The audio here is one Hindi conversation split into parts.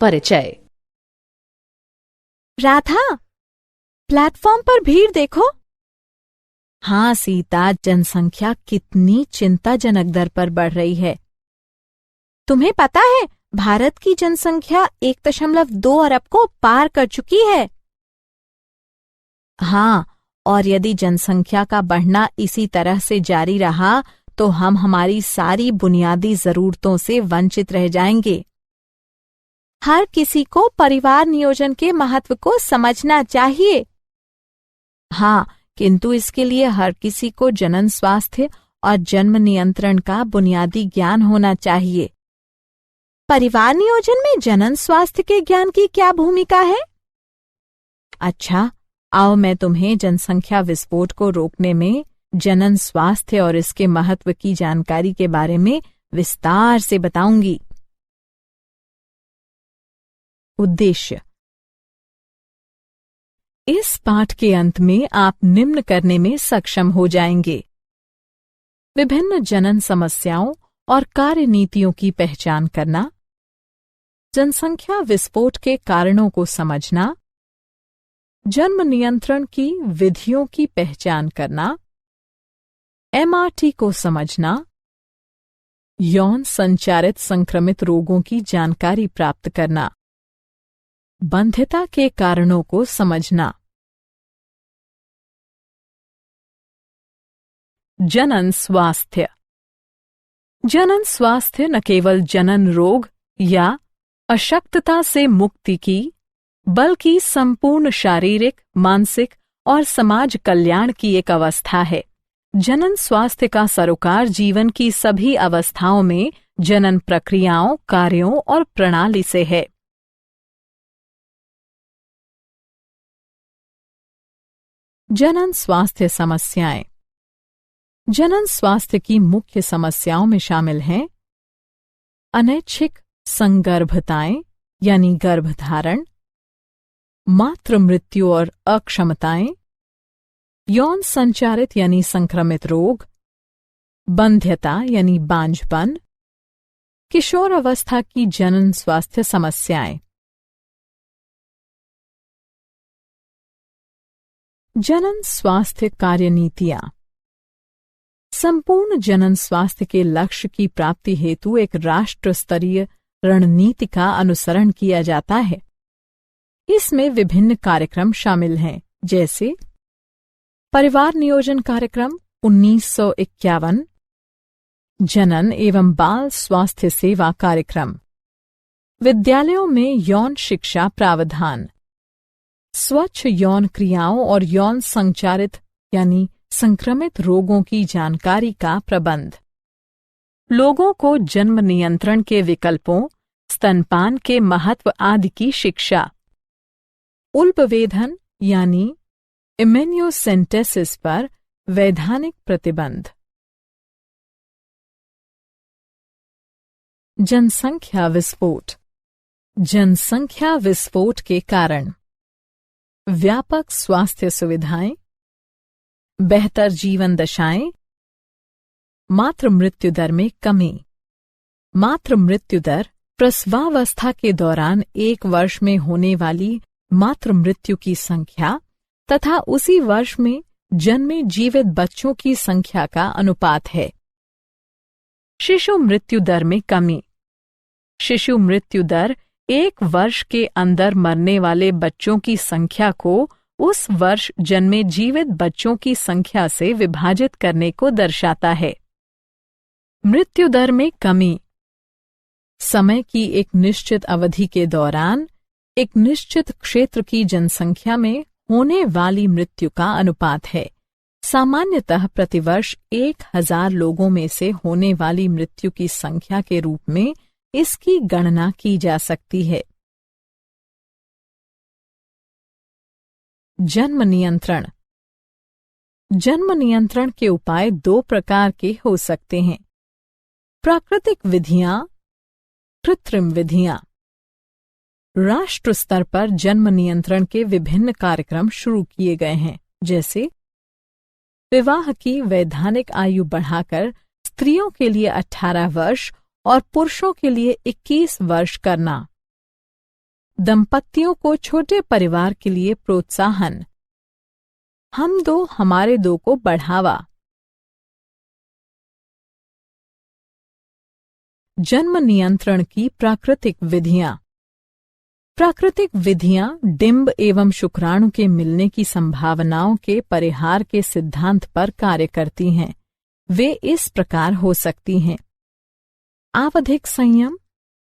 परिचय। राधा, प्लेटफॉर्म पर भीड़ देखो। हाँ सीता, जनसंख्या कितनी चिंताजनक दर पर बढ़ रही है। तुम्हें पता है, भारत की जनसंख्या 1.2 अरब को पार कर चुकी है। हाँ, और यदि जनसंख्या का बढ़ना इसी तरह से जारी रहा तो हम हमारी सारी बुनियादी जरूरतों से वंचित रह जाएंगे। हर किसी को परिवार नियोजन के महत्व को समझना चाहिए। हाँ, किंतु इसके लिए हर किसी को जनन स्वास्थ्य और जन्म नियंत्रण का बुनियादी ज्ञान होना चाहिए। परिवार नियोजन में जनन स्वास्थ्य के ज्ञान की क्या भूमिका है? अच्छा, आओ मैं तुम्हें जनसंख्या विस्फोट को रोकने में जनन स्वास्थ्य और इसके महत्व की जानकारी के बारे में विस्तार से बताऊंगी। उद्देश्य। इस पाठ के अंत में आप निम्न करने में सक्षम हो जाएंगे: विभिन्न जनन समस्याओं और कार्यनीतियों की पहचान करना, जनसंख्या विस्फोट के कारणों को समझना, जन्म नियंत्रण की विधियों की पहचान करना, MRT को समझना, यौन संचारित संक्रमित रोगों की जानकारी प्राप्त करना, बंध्यता के कारणों को समझना। जनन स्वास्थ्य। जनन स्वास्थ्य न केवल जनन रोग या अशक्तता से मुक्ति की, बल्कि संपूर्ण शारीरिक, मानसिक और समाज कल्याण की एक अवस्था है। जनन स्वास्थ्य का सरोकार जीवन की सभी अवस्थाओं में जनन प्रक्रियाओं, कार्यों और प्रणाली से है। जनन स्वास्थ्य समस्याएं। जनन स्वास्थ्य की मुख्य समस्याओं में शामिल हैं अनैच्छिक संगर्भताएं यानी गर्भधारण, मातृ मृत्यु और अक्षमताएं, यौन संचारित यानी संक्रमित रोग, बंध्यता यानी बांझपन, किशोर अवस्था की जनन स्वास्थ्य समस्याएं। जनन स्वास्थ्य कार्यनीतियां। संपूर्ण जनन स्वास्थ्य के लक्ष्य की प्राप्ति हेतु एक राष्ट्र स्तरीय रणनीति का अनुसरण किया जाता है। इसमें विभिन्न कार्यक्रम शामिल हैं, जैसे परिवार नियोजन कार्यक्रम 1951, जनन एवं बाल स्वास्थ्य सेवा कार्यक्रम, विद्यालयों में यौन शिक्षा प्रावधान, स्वच्छ यौन क्रियाओं और यौन संचारित यानी संक्रमित रोगों की जानकारी का प्रबंध, लोगों को जन्म नियंत्रण के विकल्पों, स्तनपान के महत्व आदि की शिक्षा, उल्पवेधन यानी इम्यूनोसेंटेसिस पर वैधानिक प्रतिबंध। जनसंख्या विस्फोट। जनसंख्या विस्फोट के कारण व्यापक स्वास्थ्य सुविधाएं, बेहतर जीवन दशाएं, मातृ मृत्यु दर में कमी। मातृ मृत्यु दर प्रसवावस्था के दौरान 1 वर्ष में होने वाली मातृ मृत्यु की संख्या तथा उसी वर्ष में जन्मे जीवित बच्चों की संख्या का अनुपात है। शिशु मृत्यु दर में कमी। शिशु मृत्यु दर 1 वर्ष के अंदर मरने वाले बच्चों की संख्या को उस वर्ष जन्मे जीवित बच्चों की संख्या से विभाजित करने को दर्शाता है। मृत्यु दर में कमी समय की एक निश्चित अवधि के दौरान एक निश्चित क्षेत्र की जनसंख्या में होने वाली मृत्यु का अनुपात है। सामान्यतः प्रतिवर्ष 1000 लोगों में से होने वाली मृत्यु की संख्या के रूप में इसकी गणना की जा सकती है। जन्म नियंत्रण। जन्म नियंत्रण के उपाय 2 प्रकार के हो सकते हैं: प्राकृतिक विधियां, कृत्रिम विधियां। राष्ट्र स्तर पर जन्म नियंत्रण के विभिन्न कार्यक्रम शुरू किए गए हैं, जैसे विवाह की वैधानिक आयु बढ़ाकर स्त्रियों के लिए 18 वर्ष और पुरुषों के लिए 21 वर्ष करना, दंपतियों को छोटे परिवार के लिए प्रोत्साहन। हम दो हमारे दो को बढ़ावा। जन्म नियंत्रण की प्राकृतिक विधियां। प्राकृतिक विधियां डिंब एवं शुक्राणु के मिलने की संभावनाओं के परिहार के सिद्धांत पर कार्य करती हैं। वे इस प्रकार हो सकती हैं। आवधिक संयम।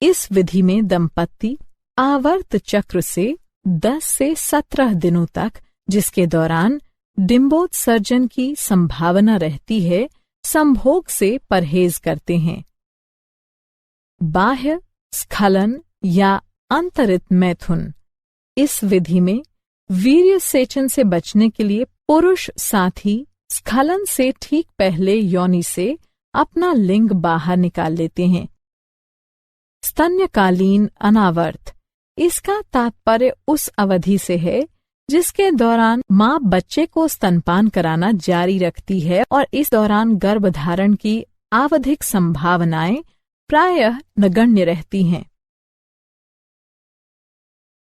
इस विधि में दंपति आवर्त चक्र से 10 से 17 दिनों तक, जिसके दौरान डिंबोत्सर्जन की संभावना रहती है, संभोग से परहेज करते हैं। बाह्य स्खलन या अंतरित मैथुन। इस विधि में वीर्य सेचन से बचने के लिए पुरुष साथी स्खलन से ठीक पहले योनि से अपना लिंग बाहर निकाल लेते हैं। स्तन्यकालीन अनावर्त। इसका तात्पर्य उस अवधि से है जिसके दौरान मां बच्चे को स्तनपान कराना जारी रखती है और इस दौरान गर्भधारण की आवधिक संभावनाएं प्रायः नगण्य रहती हैं।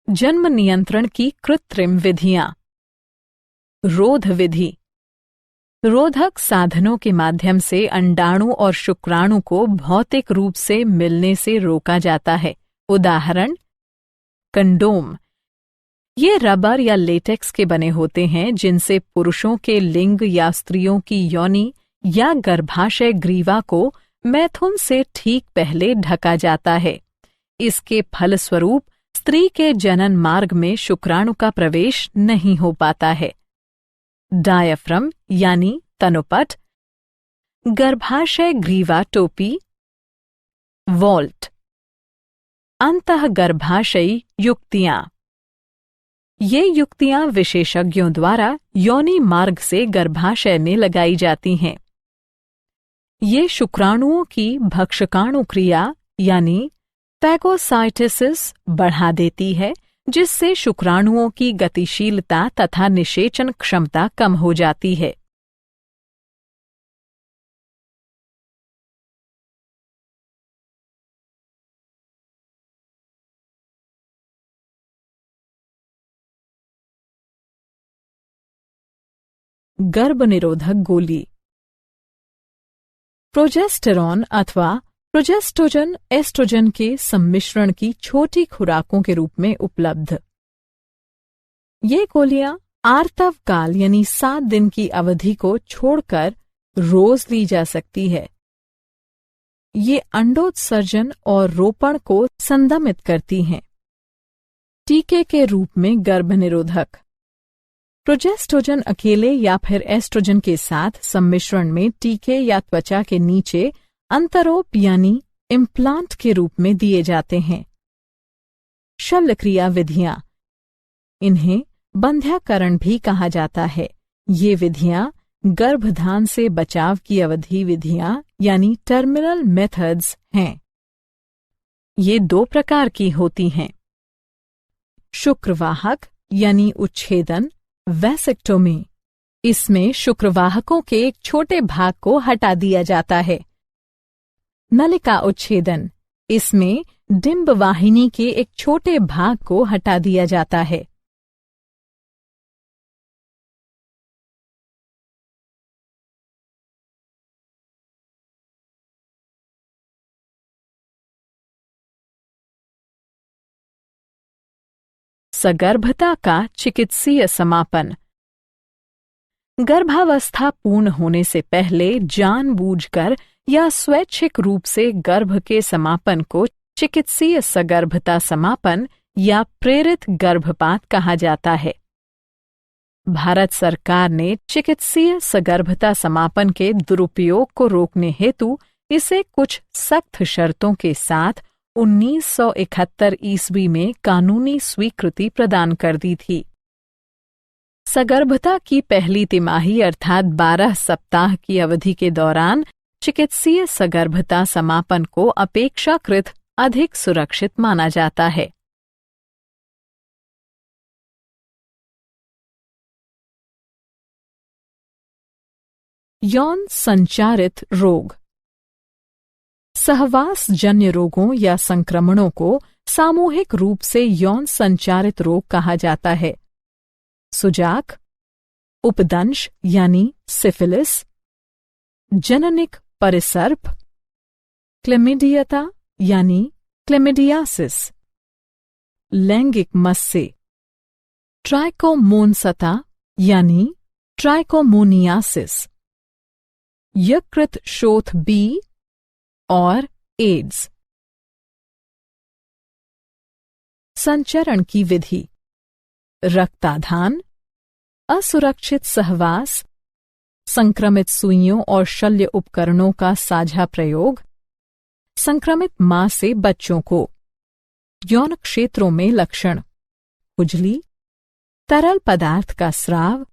जन्म नियंत्रण की कृत्रिम विधियां। रोध विधि। रोधक साधनों के माध्यम से अंडाणु और शुक्राणु को भौतिक रूप से मिलने से रोका जाता है। उदाहरण कंडोम। ये रबर या लेटेक्स के बने होते हैं जिनसे पुरुषों के लिंग या स्त्रियों की योनि या गर्भाशय ग्रीवा को मैथुन से ठीक पहले ढका जाता है। इसके फलस्वरूप स्त्री के जनन मार्ग में शुक्राणु का प्रवेश नहीं हो पाता है। डायफ्रम यानी तनुपट, गर्भाशय ग्रीवा टोपी, वॉल्ट। अंतःगर्भाशयी युक्तियां। ये युक्तियां विशेषज्ञों द्वारा योनि मार्ग से गर्भाशय में लगाई जाती हैं। ये शुक्राणुओं की भक्षकाणु क्रिया यानी फैगोसाइटोसिस बढ़ा देती है, जिससे शुक्राणुओं की गतिशीलता तथा निषेचन क्षमता कम हो जाती है। गर्भनिरोधक गोली। प्रोजेस्टेरॉन अथवा प्रोजेस्टोजन एस्ट्रोजन के सम्मिश्रण की छोटी खुराकों के रूप में उपलब्ध। ये गोलियां आर्तव काल यानी 7 दिन की अवधि को छोड़कर रोज ली जा सकती है। ये अंडोत्सर्जन और रोपण को संदमित करती हैं। टीके के रूप में गर्भनिरोधक। प्रोजेस्टोजन अकेले या फिर एस्ट्रोजन के साथ सम्मिश्रण में टीके या त्वचा के नीचे अंतरोप यानी इम्प्लांट के रूप में दिए जाते हैं। शल्यक्रिया विधियां। इन्हें बंध्याकरण भी कहा जाता है। ये विधियां गर्भधान से बचाव की अवधि विधियां यानी टर्मिनल मेथड्स हैं। ये 2 प्रकार की होती हैं। शुक्रवाहक यानी उच्छेदन, वैसेक्टोमी। इसमें शुक्रवाहकों के एक छोटे भाग को हटा दिया जाता है। नलिका उच्छेदन। इसमें डिंब वाहिनी के एक छोटे भाग को हटा दिया जाता है। सगर्भता का चिकित्सीय समापन। गर्भावस्था पूर्ण होने से पहले जानबूझकर या स्वैच्छिक रूप से गर्भ के समापन को चिकित्सीय सगर्भता समापन या प्रेरित गर्भपात कहा जाता है। भारत सरकार ने चिकित्सीय सगर्भता समापन के दुरुपयोग को रोकने हेतु इसे कुछ सख्त शर्तों के साथ 1971 ईस्वी में कानूनी स्वीकृति प्रदान कर दी थी। सगर्भता की पहली तिमाही अर्थात 12 सप्ताह की अवधि के दौरान चिकित्सीय सगर्भता समापन को अपेक्षाकृत अधिक सुरक्षित माना जाता है। यौन संचारित रोग। सहवास जन्य रोगों या संक्रमणों को सामूहिक रूप से यौन संचारित रोग कहा जाता है। सुजाक, उपदंश यानी सिफिलिस, जननिक परिसर्प, क्लेमिडियता यानी क्लेमिडियासिस, लैंगिक मस्से, ट्राइकोमोनसता यानी ट्राइकोमोनियासिस, यकृत शोथ बी और एड्स। संचरण की विधि: रक्ताधान, असुरक्षित सहवास, संक्रमित सुइयों और शल्य उपकरणों का साझा प्रयोग, संक्रमित मां से बच्चों को। यौन क्षेत्रों में लक्षण: खुजली, तरल पदार्थ का स्राव,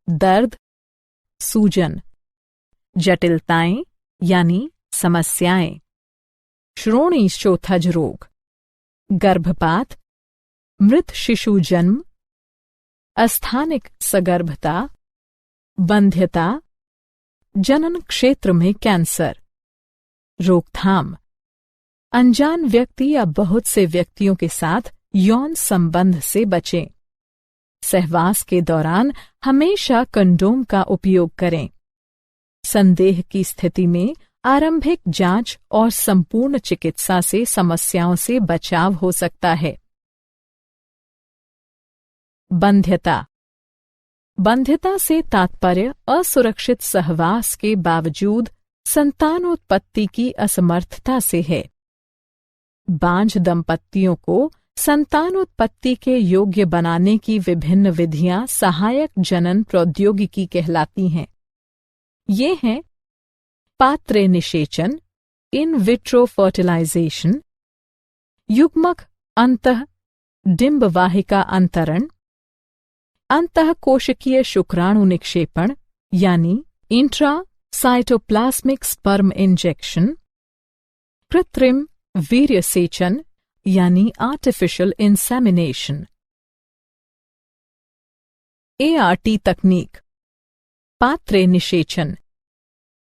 दर्द, सूजन, जटिलताएं यानी समस्याएं, श्रोणिशोथज रोग, गर्भपात, मृत शिशु जन्म, अस्थानिक सगर्भता, बंध्यता, जनन क्षेत्र में कैंसर। रोकथाम: अनजान व्यक्ति या बहुत से व्यक्तियों के साथ यौन संबंध से बचें। सहवास के दौरान हमेशा कंडोम का उपयोग करें। संदेह की स्थिति में आरंभिक जांच और संपूर्ण चिकित्सा से समस्याओं से बचाव हो सकता है। बंध्यता: बंध्यता से तात्पर्य असुरक्षित सहवास के बावजूद संतानोत्पत्ति की असमर्थता से है। बांझ दंपतियों को संतानोत्पत्ति के योग्य बनाने की विभिन्न विधियां सहायक जनन प्रौद्योगिकी कहलाती हैं। ये हैं पात्र निषेचन, इन विट्रो फर्टिलाइजेशन, युग्मक अंतः डिंब वाहिका अंतरण, अंतः कोशिकीय शुक्राणु निक्षेपण यानी इंट्रा साइटोप्लाज्मिक स्पर्म इंजेक्शन, कृत्रिम वीर्य सेचन यानी आर्टिफिशियल इंसेमिनेशन। ART तकनीक: पात्र निषेचन।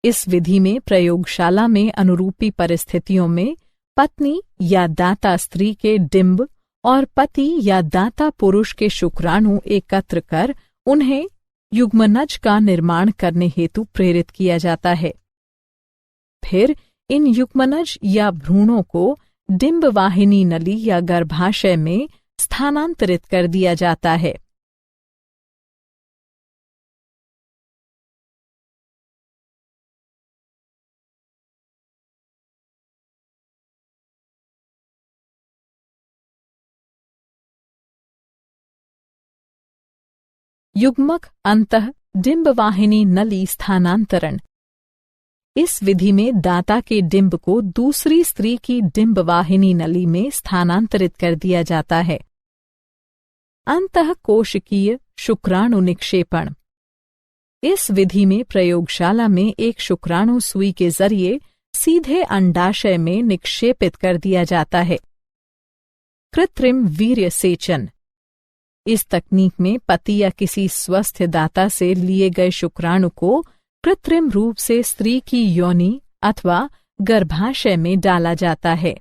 इस विधि में प्रयोगशाला में अनुरूपी परिस्थितियों में पत्नी या दाता स्त्री के डिंब और पति या दाता पुरुष के शुक्राणु एकत्र कर उन्हें युग्मनज का निर्माण करने हेतु प्रेरित किया जाता है। फिर इन युग्मनज या भ्रूणों को डिंब वाहिनी नली या गर्भाशय में स्थानांतरित कर दिया जाता है। युग्मक अंतः डिंब वाहिनी नली स्थानांतरण: इस विधि में दाता के डिंब को दूसरी स्त्री की डिंब वाहिनी नली में स्थानांतरित कर दिया जाता है। अंतः कोशिकीय शुक्राणु निक्षेपण: इस विधि में प्रयोगशाला में एक शुक्राणु सुई के जरिए सीधे अंडाशय में निक्षेपित कर दिया जाता है। कृत्रिम वीर्य सेचन: इस तकनीक में पति या किसी स्वस्थ दाता से लिए गए शुक्राणु को कृत्रिम रूप से स्त्री की योनि अथवा गर्भाशय में डाला जाता है।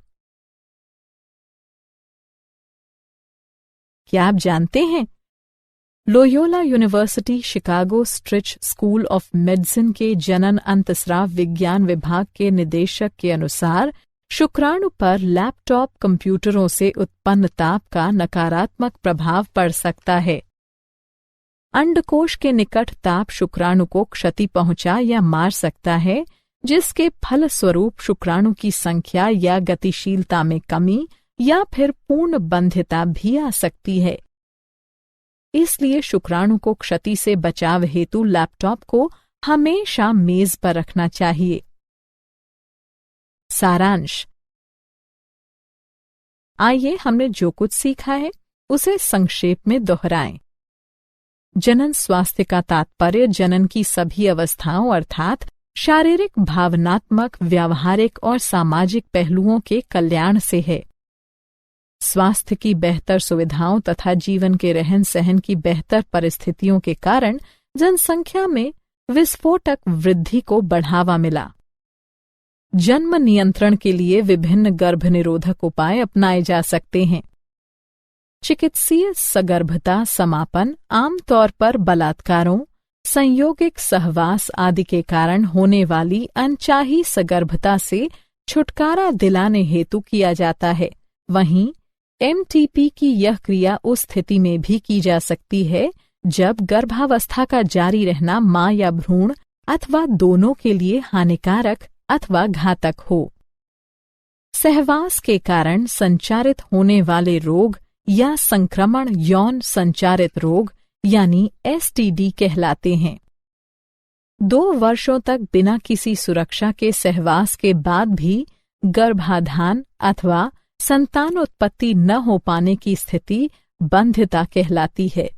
क्या आप जानते हैं, Loyola university Chicago स्ट्रिच school of medicine के जनन अंतस्राव विज्ञान विभाग के निदेशक के अनुसार शुक्राणु पर लैपटॉप कंप्यूटरों से उत्पन्न ताप का नकारात्मक प्रभाव पड़ सकता है। अंडकोश के निकट ताप शुक्राणु को क्षति पहुंचा या मार सकता है, जिसके फलस्वरूप शुक्राणु की संख्या या गतिशीलता में कमी या फिर पूर्ण बंध्यता भी आ सकती है। इसलिए शुक्राणु को क्षति से बचाव हेतु लैपटॉप को हमेशा मेज पर रखना चाहिए। सारांश: आइए हमने जो कुछ सीखा है उसे संक्षेप में दोहराएं। जनन स्वास्थ्य का तात्पर्य जनन की सभी अवस्थाओं अर्थात शारीरिक, भावनात्मक, व्यावहारिक और सामाजिक पहलुओं के कल्याण से है। स्वास्थ्य की बेहतर सुविधाओं तथा जीवन के रहन सहन की बेहतर परिस्थितियों के कारण जनसंख्या में विस्फोटक वृद्धि को बढ़ावा मिला। जन्म नियंत्रण के लिए विभिन्न गर्भनिरोधक उपाय अपनाए जा सकते हैं। चिकित्सीय सगर्भता समापन आमतौर पर बलात्कारों, संयोगिक सहवास आदि के कारण होने वाली अनचाही सगर्भता से छुटकारा दिलाने हेतु किया जाता है। वहीं एमटीपी की यह क्रिया उस स्थिति में भी की जा सकती है जब गर्भावस्था का जारी रहना मां या भ्रूण अथवा दोनों के लिए हानिकारक अथवा घातक हो। सहवास के कारण संचारित होने वाले रोग या संक्रमण यौन संचारित रोग यानी एसटीडी कहलाते हैं। 2 वर्षों तक बिना किसी सुरक्षा के सहवास के बाद भी गर्भाधान अथवा संतानोत्पत्ति न हो पाने की स्थिति बंध्यता कहलाती है।